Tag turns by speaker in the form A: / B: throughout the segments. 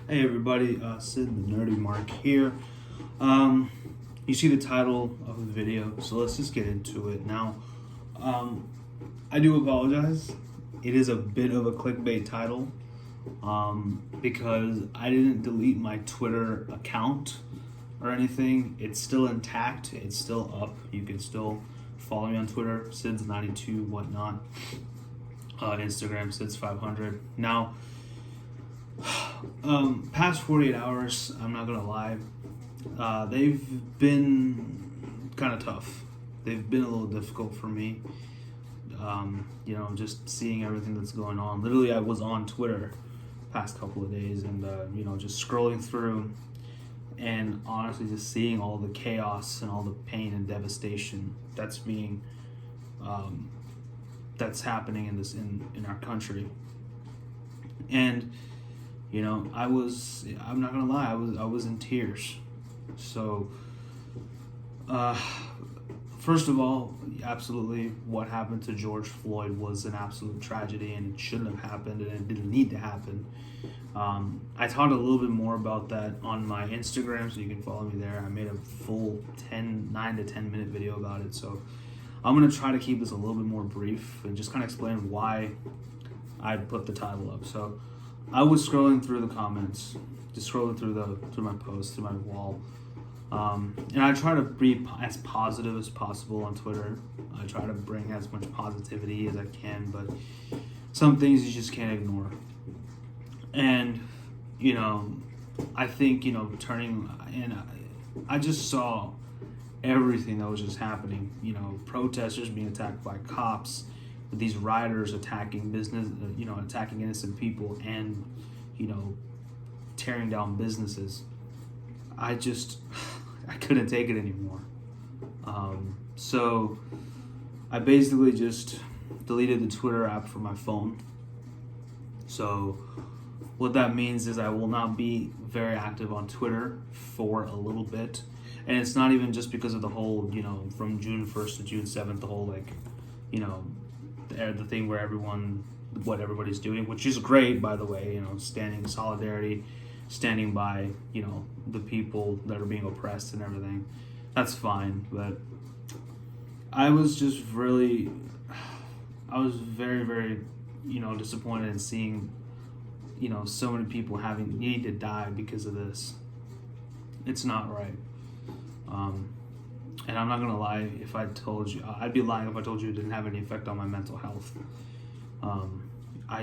A: Hey everybody, Sid the Nerdy Mark here. You see the title of the video, so let's just get into it now. I do apologize. It is a bit of a clickbait title because I didn't delete my Twitter account or anything. It's still intact. It's still up. You can still follow me on Twitter, Sids92, whatnot. Instagram, Sids500. Now, past 48 hours, I'm not gonna lie, they've been kind of tough. They've been a little difficult for me. Just seeing everything that's going on. Literally, I was on Twitter past couple of days and, just scrolling through and honestly just seeing all the chaos and all the pain and devastation that's being, that's happening in our country. And I'm not gonna lie, I was in tears. So, first of all, absolutely, what happened to George Floyd was an absolute tragedy, and it shouldn't have happened, and it didn't need to happen. I talked a little bit more about that on my Instagram, so you can follow me there. I made a full 9 to 10 minute video about it, so I'm gonna try to keep this a little bit more brief and just kind of explain why I put the title up. So, I was scrolling through the comments, just scrolling through my posts, through my wall, and I try to be as positive as possible on Twitter. I try to bring as much positivity as I can, but some things you just can't ignore. And I think I just saw everything that was just happening. Protesters being attacked by cops, these rioters attacking attacking innocent people and, tearing down businesses. I couldn't take it anymore. So I basically just deleted the Twitter app from my phone. So what that means is I will not be very active on Twitter for a little bit. And it's not even just because of the whole, from June 1st to June 7th, the whole the thing where what everybody's doing, which is great, by the way, standing in solidarity, standing by, the people that are being oppressed and everything. That's fine, but I was very, very, disappointed in seeing, so many people needing to die because of this. It's not right. And I'm not gonna lie, if I told you, I'd be lying if I told you it didn't have any effect on my mental health. I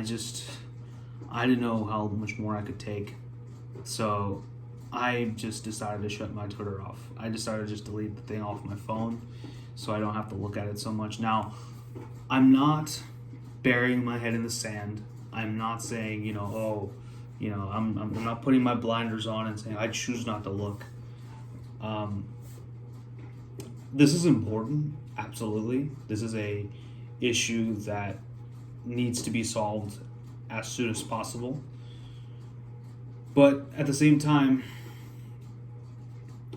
A: didn't know how much more I could take. So I just decided to shut my Twitter off. I decided to just delete the thing off my phone so I don't have to look at it so much. Now, I'm not burying my head in the sand. I'm not saying, I'm not putting my blinders on and saying I choose not to look. This is important, absolutely. This is a issue that needs to be solved as soon as possible. But at the same time,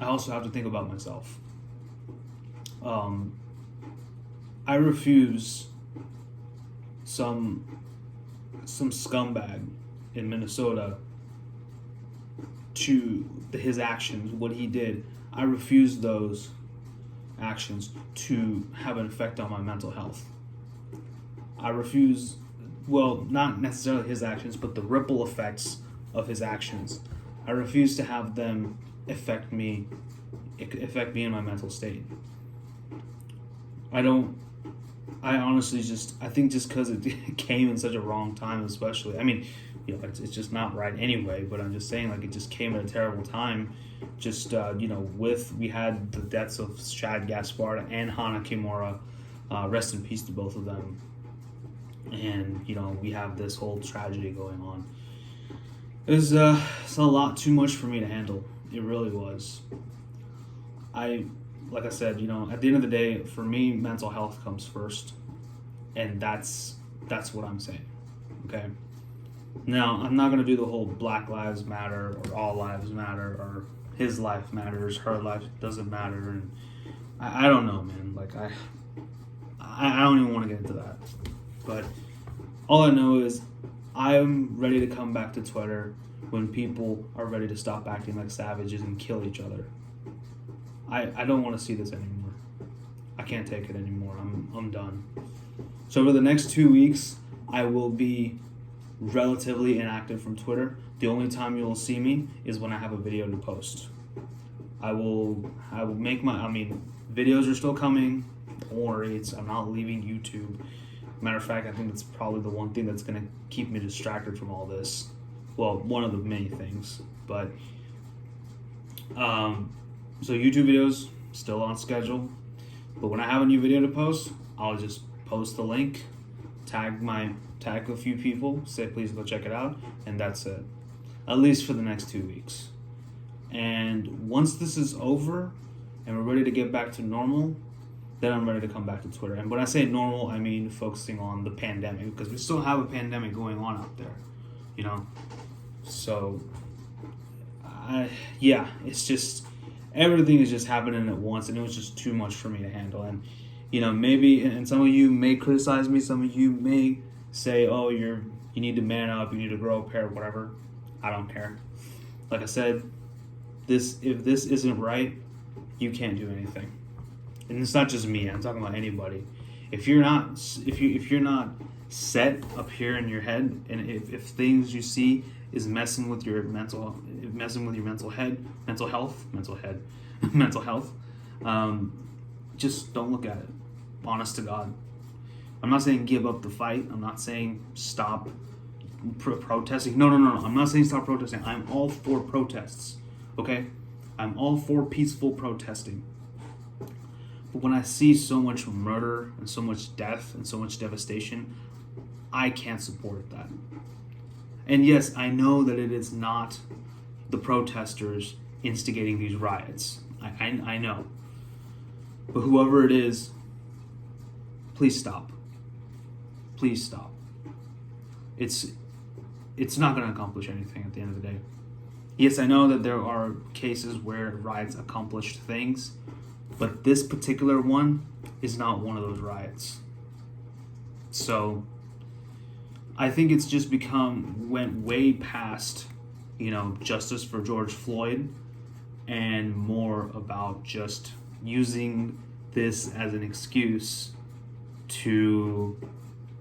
A: I also have to think about myself. I refuse some scumbag in Minnesota to his actions, what he did. I refuse those actions to have an effect on my mental health. I refuse, not necessarily his actions, but the ripple effects of his actions. I refuse to have them affect me in my mental state. I think just because it came in such a wrong time, especially, it's just not right anyway, but I'm just saying, it just came at a terrible time. We had the deaths of Shad Gaspard and Hana Kimura, rest in peace to both of them. And, we have this whole tragedy going on. It's a lot too much for me to handle. It really was. Like I said, at the end of the day, for me, mental health comes first. And that's what I'm saying, okay? Now, I'm not going to do the whole Black Lives Matter or All Lives Matter or his life matters, her life doesn't matter. And I don't know, man. I don't even want to get into that. But all I know is I'm ready to come back to Twitter when people are ready to stop acting like savages and kill each other. I don't want to see this anymore. I can't take it anymore. I'm done. So over the next 2 weeks, I will be relatively inactive from Twitter. The only time you'll see me is when I have a video to post. I will make videos are still coming. Don't worry, I'm not leaving YouTube. Matter of fact, I think that's probably the one thing that's going to keep me distracted from all this. Well, one of the many things. But, so YouTube videos, still on schedule. But when I have a new video to post, I'll just post the link, tag a few people, say please go check it out, and that's it. At least for the next 2 weeks. And once this is over and we're ready to get back to normal, then I'm ready to come back to Twitter. And when I say normal, I mean focusing on the pandemic, because we still have a pandemic going on out there, you know? So, it's just, everything is just happening at once, and it was just too much for me to handle. And, you know, maybe, and some of you may criticize me, some of you may say, oh, you need to man up, you need to grow a pair, whatever. I don't care. Like I said, if this isn't right, you can't do anything. And it's not just me, I'm talking about anybody. If you're not set up here in your head, and if things you see is messing with your mental health, just don't look at it. Honest to God. I'm not saying give up the fight. I'm not saying stop protesting. No. I'm not saying stop protesting. I'm all for protests. Okay? I'm all for peaceful protesting. But when I see so much murder and so much death and so much devastation, I can't support that. And yes, I know that it is not the protesters instigating these riots. I know. But whoever it is, please stop. Please stop. It's not going to accomplish anything at the end of the day. Yes, I know that there are cases where riots accomplished things, but this particular one is not one of those riots. So I think it's just went way past, justice for George Floyd, and more about just using this as an excuse to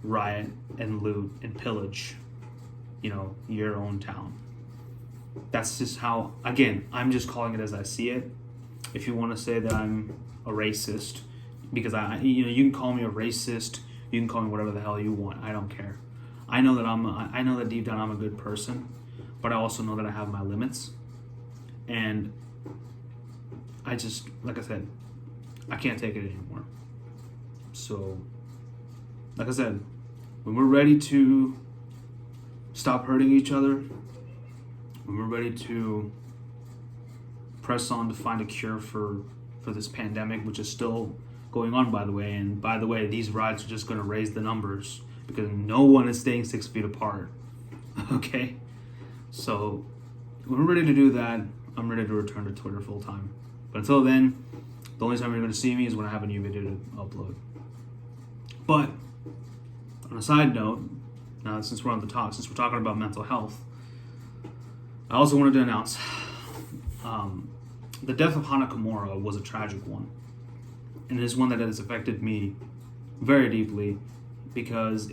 A: riot and loot and pillage, your own town. That's just how, again, I'm just calling it as I see it. If you want to say that I'm a racist, because you can call me a racist, you can call me whatever the hell you want. I don't care. I know that deep down I'm a good person, but I also know that I have my limits. And I just, like I said, I can't take it anymore. So, like I said, when we're ready to stop hurting each other, when we're ready to press on to find a cure for this pandemic, which is still going on, by the way. And by the way, these riots are just going to raise the numbers because no one is staying 6 feet apart. Okay? So when we're ready to do that, I'm ready to return to Twitter full time. But until then, the only time you're going to see me is when I have a new video to upload. But on a side note, now since we're talking about mental health, I also wanted to announce the death of Hana Kimura was a tragic one. And it is one that has affected me very deeply because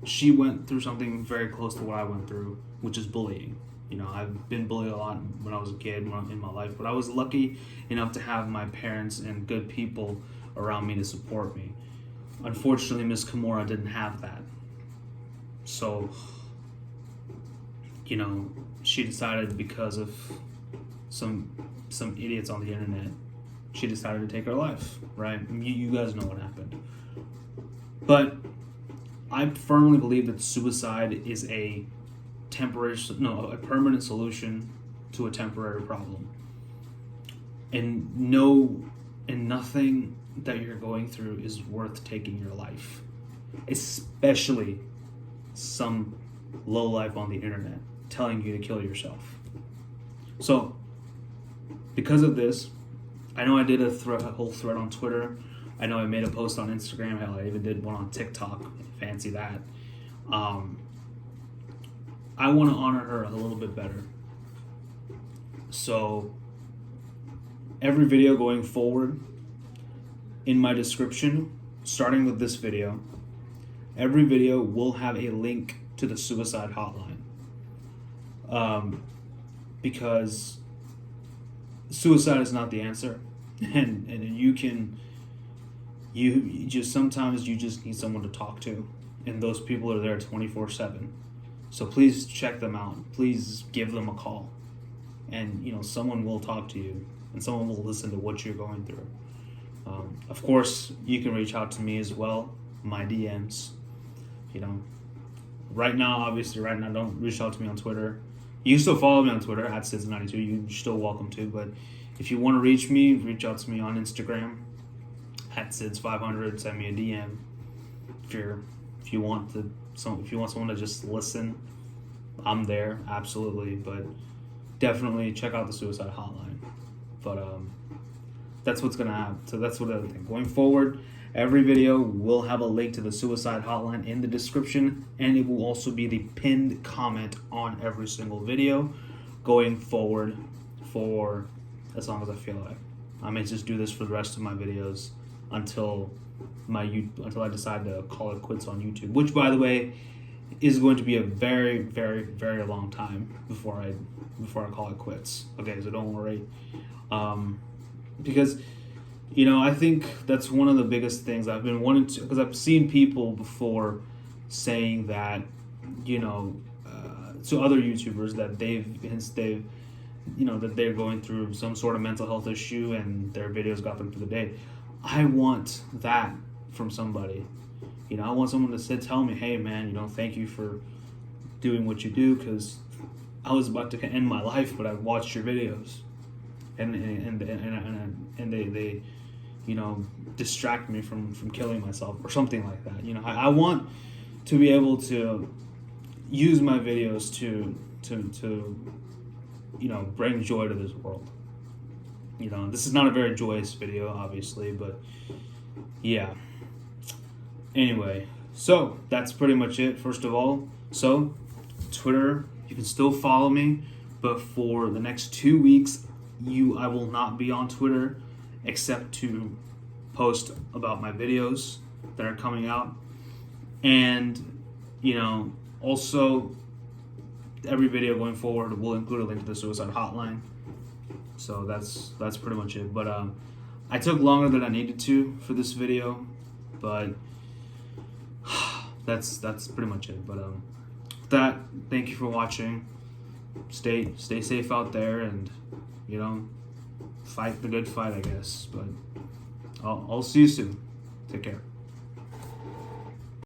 A: she went through something very close to what I went through, which is bullying. I've been bullied a lot when I was a kid in my life, but I was lucky enough to have my parents and good people around me to support me. Unfortunately, Miss Kimura didn't have that. So, she decided because of some idiots on the internet, she decided to take her life, right? You guys know what happened. But I firmly believe that suicide is a permanent solution to a temporary problem. And nothing that you're going through is worth taking your life. Especially some lowlife on the internet telling you to kill yourself. So, because of this, I know I did a whole thread on Twitter. I know I made a post on Instagram. Hell, I even did one on TikTok. Fancy that. I want to honor her a little bit better. So every video going forward, in my description, starting with this video, every video will have a link to the suicide hotline. Because suicide is not the answer. And you just, sometimes you just need someone to talk to. And those people are there 24/7. So please check them out. Please give them a call. And, someone will talk to you. And someone will listen to what you're going through. Of course, you can reach out to me as well. My DMs. Right now, don't reach out to me on Twitter. You can still follow me on Twitter, @Sids92. You're still welcome to. But if you want to reach me, reach out to me on Instagram, @Sids500. Send me a DM. If you want someone to just listen, I'm there, absolutely. But definitely check out the suicide hotline. But that's what's gonna happen. So that's what I think. Going forward, every video will have a link to the suicide hotline in the description, and it will also be the pinned comment on every single video going forward for as long as I feel like. I may just do this for the rest of my videos until I decide to call it quits on YouTube, which, by the way, is going to be a very, very, very long time before I call it quits. Okay, so don't worry, because I think that's one of the biggest things I've been wanting to, because I've seen people before saying that to other YouTubers that that they're going through some sort of mental health issue and their videos got them through the day. I want that from somebody. I want someone to tell me, hey man, thank you for doing what you do, because I was about to end my life, but I watched your videos, and they distract me from killing myself or something like that. I want to be able to use my videos to bring joy to this world. This is not a very joyous video, obviously, but yeah. Anyway, so that's pretty much it. First of all, so Twitter, you can still follow me, but for the next 2 weeks, I will not be on Twitter except to post about my videos that are coming out. And, also every video going forward will include a link to the suicide hotline. So that's pretty much it. But I took longer than I needed to for this video, but that's pretty much it. But thank you for watching. Stay safe out there, and fight the good fight, I guess. But I'll see you soon. Take care.